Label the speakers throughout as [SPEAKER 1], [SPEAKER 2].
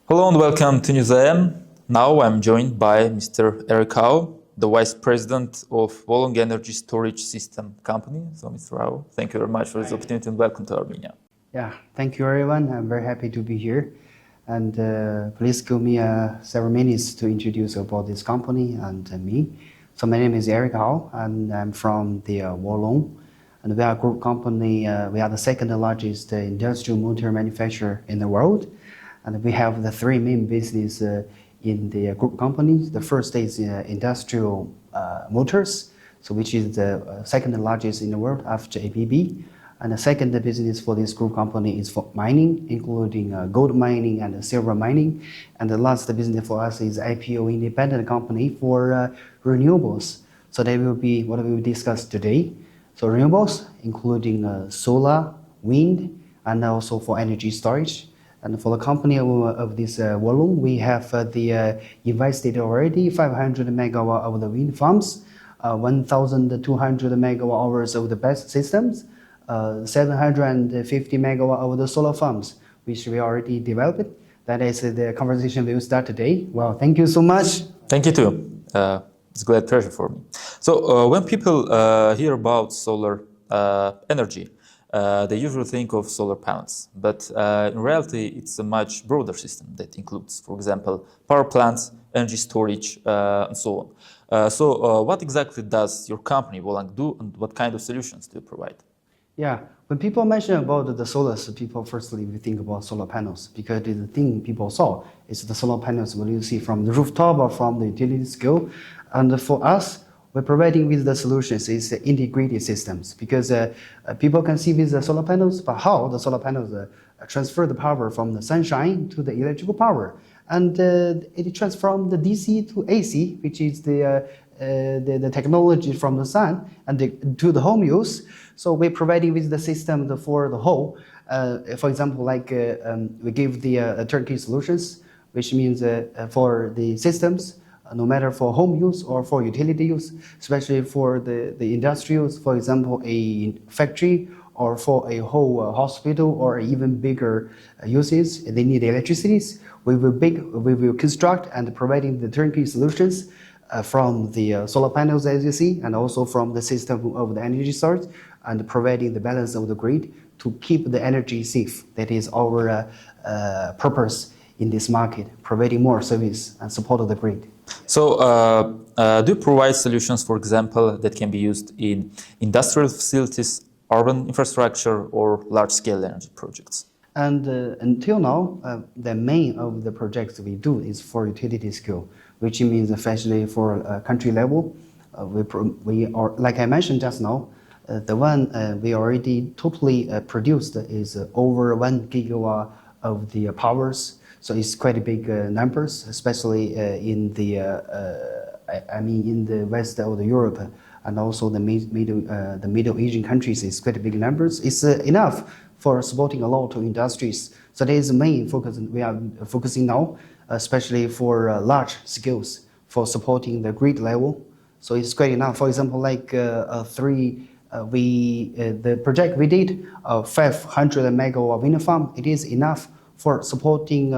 [SPEAKER 1] Hello and welcome to NEWS.am. Now I'm joined by Mr. Eric Howe, the Vice President of Wolong Energy Storage System Company. So Mr. Howe, thank you very much for this opportunity and welcome to Armenia.
[SPEAKER 2] Yeah, thank you everyone. I'm very happy to be here. And please give me several minutes to introduce about this company and me. So my name is Eric Howe and I'm from the Wolong. And we are a group company. We are the second largest industrial motor manufacturer in the world. And we have the three main business in the group companies. The first is industrial motors, so which is the second largest in the world after ABB. And the second business for this group company is for mining, including gold mining and silver mining. And the last business for us is IPO independent company for renewables. So that will be what we will discuss today. So renewables, including solar, wind, and also for energy storage. And for the company of this Wolong, we have invested already 500 megawatt of the wind farms, 1,200 megawatt hours of the BESS systems, 750 megawatt of the solar farms, which we already developed. That is the conversation we will start today. Well, thank you so much.
[SPEAKER 1] Thank you too. It's a great pleasure for me. So when people hear about solar energy, they usually think of solar panels, but in reality, it's a much broader system that includes, for example, power plants, energy storage, and so on. So what exactly does your company, Wolong, do, and what kind of solutions do you provide?
[SPEAKER 2] Yeah, when people mention about the solar, people firstly we think about solar panels because the thing people saw is the solar panels when you see from the rooftop or from the utility scale. And for us, we're providing with the solutions is integrated systems because people can see with the solar panels, but how the solar panels transfer the power from the sunshine to the electrical power. And it transforms the DC to AC, which is the technology from the sun and to the home use. So we're providing with the system for the whole. For example, like we give the turnkey solutions, which means for the systems, no matter for home use or for utility use, especially for the industrials, for example, a factory or for a whole hospital or even bigger uses, they need electricity. We will construct and providing the turnkey solutions from the solar panels, as you see, and also from the system of the energy source, and providing the balance of the grid to keep the energy safe. That is our purpose in this market, providing more service and support of the grid.
[SPEAKER 1] So do you provide solutions, for example, that can be used in industrial facilities, urban infrastructure, or large-scale energy projects?
[SPEAKER 2] And until now, the main of the projects we do is for utility scale, which means especially for country level. We are, like I mentioned just now, the one we already totally produced is over 1 gigawatt of the powers. So it's quite a big numbers, especially in the in the west of Europe and also the Middle Asian countries. It's quite a big numbers. It's enough for supporting a lot of industries. So that is the main focus we are focusing now, especially for large scales for supporting the grid level. So it's quite enough. For example, like the project we did, 500 megawatt wind farm. It is enough for supporting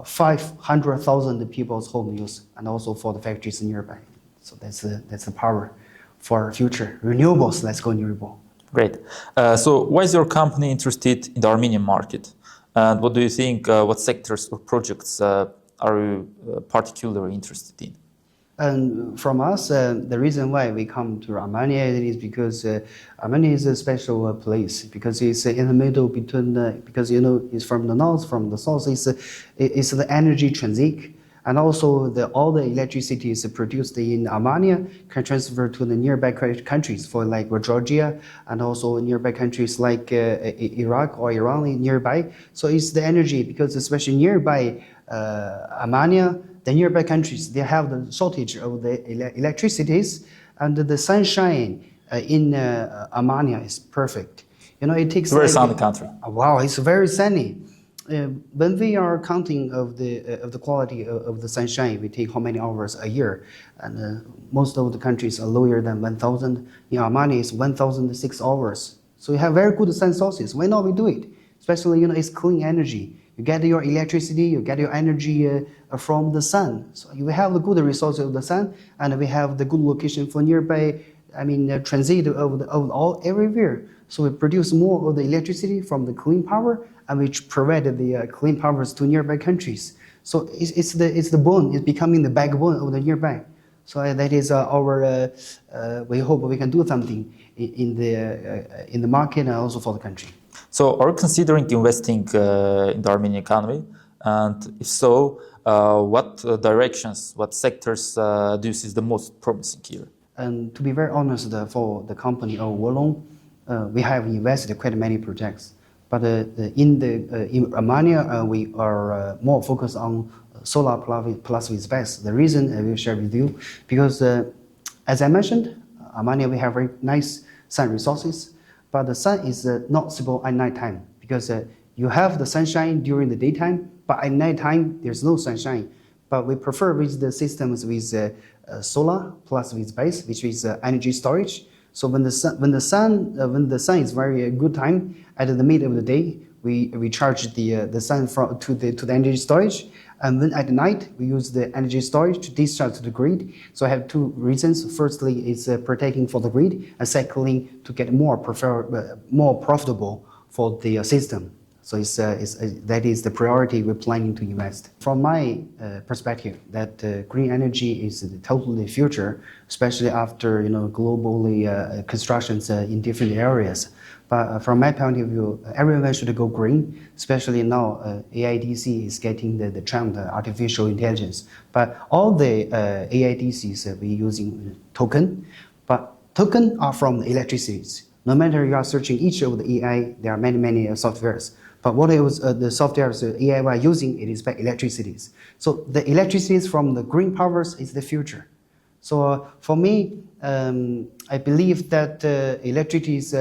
[SPEAKER 2] 500,000 people's home use and also for the factories nearby. So that's the power for future renewables. Let's go renewable.
[SPEAKER 1] Great. So why is your company interested in the Armenian market? And what do you think, what sectors or projects are you particularly interested in?
[SPEAKER 2] And from us, the reason why we come to Armenia is because Armenia is a special place because it's in the middle between because it's from the north, from the south. It's the energy transit, and also all the electricity is produced in Armenia can transfer to the nearby countries for like Georgia and also nearby countries like Iraq or Iran nearby. So it's the energy because especially nearby Armenia. The nearby countries, they have the shortage of the electricities, and the sunshine in Armenia is perfect. It takes
[SPEAKER 1] very sunny country.
[SPEAKER 2] Wow, it's very sunny. When we are counting of the quality of the sunshine, we take how many hours a year, and most of the countries are lower than 1,000. In Armenia, it's 1,006 hours. So we have very good sun sources. Why not we do it? Especially it's clean energy. You get your electricity, you get your energy from the sun. So you have the good resources of the sun, and we have the good location for nearby. Transit over all everywhere. So we produce more of the electricity from the clean power, and we provide the clean powers to nearby countries. So it's the bone. It's becoming the backbone of the nearby. So that is our. We hope we can do something in the market and also for the country.
[SPEAKER 1] So, are you considering investing in the Armenian economy? And if so, what directions, what sectors do you see the most promising here?
[SPEAKER 2] And to be very honest, for the company of Wolong, we have invested quite many projects. But in Armenia, we are more focused on solar plus with space. The reason I will share with you, because as I mentioned, Armenia, we have very nice sun resources, but the sun is not suitable at night time, because you have the sunshine during the daytime, but at night time there's no sunshine. But we prefer with the systems with solar plus with space, which is energy storage. So when the sun is very good time, at the middle of the day, we charge the sun to the energy storage, and then at night we use the energy storage to discharge to the grid. So I have two reasons. Firstly, it's protecting for the grid, and secondly, to get more profitable for the system. So that is the priority we're planning to invest. From my perspective, that green energy is totally future, especially after globally constructions in different areas. But from my point of view, everyone should go green, especially now AIDC is getting the trend, artificial intelligence. But all the AIDCs we're using token, but token are from the electricities. No matter you are searching each of the AI, there are many softwares. But what is the software AI we are using, it is by electricities. So the electricities from the green powers is the future. So for me, I believe that electricities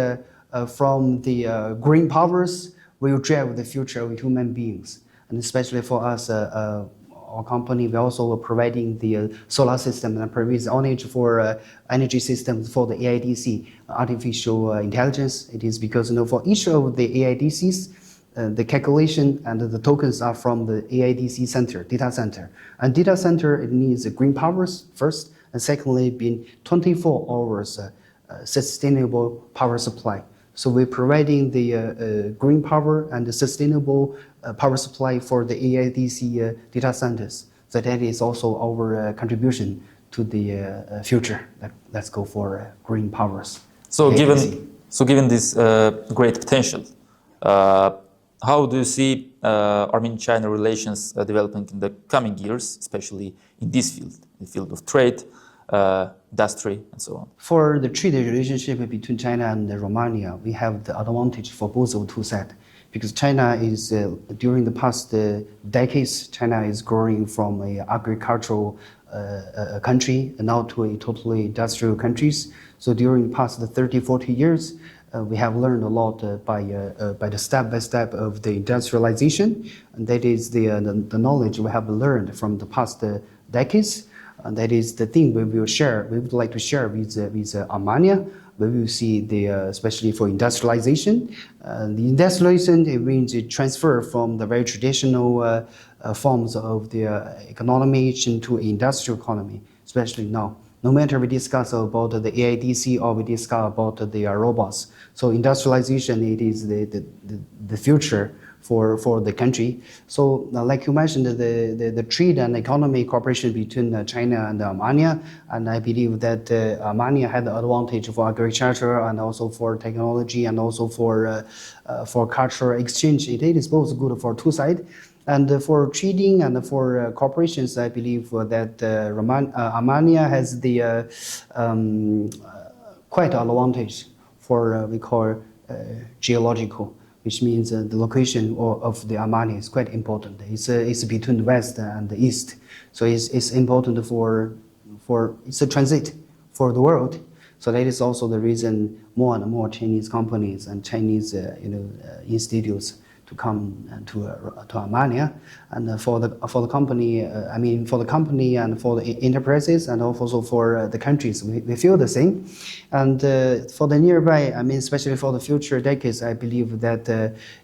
[SPEAKER 2] from the green powers will drive the future of human beings. And especially for us, our company, we also are providing the solar system and provides knowledge for energy systems for the AIDC, artificial intelligence. It is because for each of the AIDCs, the calculation and the tokens are from the AIDC center, data center. And data center, it needs green powers first, and secondly, being 24 hours sustainable power supply. So we're providing the green power and the sustainable power supply for the AIDC data centers. So that is also our contribution to the future. Let's go for green powers.
[SPEAKER 1] So given this great potential, how do you see Armenian-China relations developing in the coming years, especially in this field, the field of trade, industry, and so on?
[SPEAKER 2] For the trade relationship between China and Romania, we have the advantage for both of two sides. Because China is, during the past decades, China is growing from an agricultural country now to a totally industrial countries. So during the past 30, 40 years, we have learned a lot by the step-by-step of the industrialization. And that is the knowledge we have learned from the past decades. And that is the thing we will share. We would like to share with Armenia. We will see especially for industrialization. The industrialization, it means it transfer from the very traditional forms of the economy into industrial economy, especially now. No matter we discuss about the AIDC or we discuss about the robots. So industrialization, it is the future for the country. So like you mentioned, the trade and economy cooperation between China and Armenia, and I believe that Armenia had the advantage for agriculture and also for technology and also for cultural exchange. It is both good for two sides. And for trading and for corporations, I believe that Armenia has the quite advantage for we call geological, which means the location of the Armenia is quite important. It's between the west and the east, so it's important for it's a transit for the world. So that is also the reason more and more Chinese companies and Chinese institutes to come to Armenia, and for the company, for the company and for the enterprises, and also for the countries, we feel the same. And for the nearby, especially for the future decades, I believe that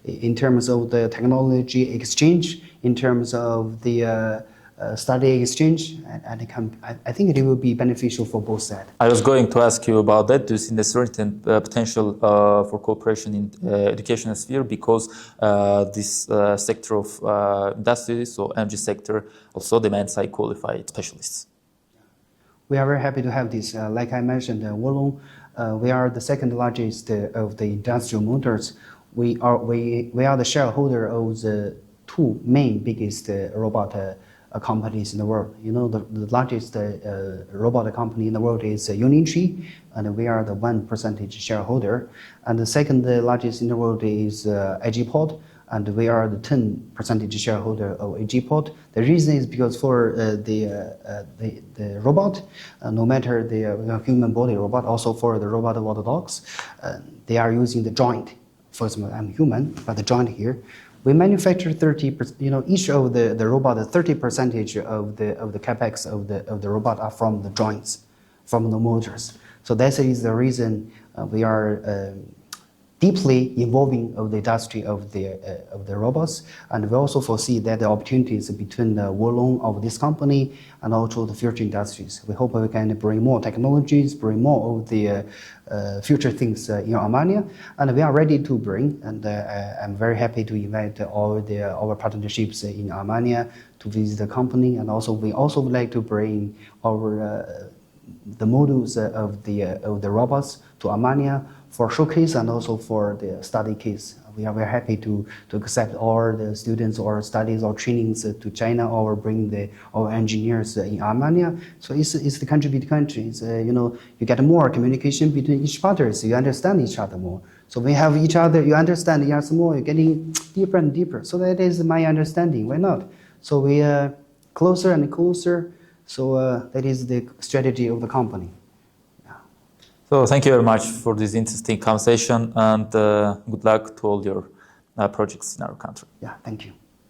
[SPEAKER 2] in terms of the technology exchange, in terms of the study exchange, I think it will be beneficial for both sides.
[SPEAKER 1] I was going to ask you about that. Do you see the certain potential for cooperation in educational sphere, because this sector of industries, so energy sector, also demands high qualified specialists?
[SPEAKER 2] We are very happy to have this. Like I mentioned, Wolong, we are the second largest of the industrial motors. We are the shareholder of the two main biggest robot companies in the world. The largest robot company in the world is Unitree, and we are the 1% shareholder. And the second largest in the world is Agipod, and we are the 10% shareholder of Agipod. The reason is because for the robot, no matter the human body robot, also for the robot water dogs, they are using the joint. For example, I'm human, but the joint here. We manufacture 30%. Each of the robot, 30% of the capex of the robot are from the joints, from the motors. So that is the reason we are deeply involving of the industry of the robots, and we also foresee that the opportunities between the Wolong of this company and also the future industries. We hope we can bring more technologies, bring more of the future things in Armenia, and we are ready to bring. And I'm very happy to invite all our partnerships in Armenia to visit the company, and also we also would like to bring our the modules of the robots to Armenia for showcase and also for the study case. We are very happy to accept all the students or studies or trainings to China, or bring our engineers in Armenia. So it's the country between countries. You get more communication between each partners. You understand each other more. So we have each other. You understand each other more. You're getting deeper and deeper. So that is my understanding. Why not? So we are closer and closer. So that is the strategy of the company.
[SPEAKER 1] So thank you very much for this interesting conversation, and good luck to all your projects in our country.
[SPEAKER 2] Yeah, thank you.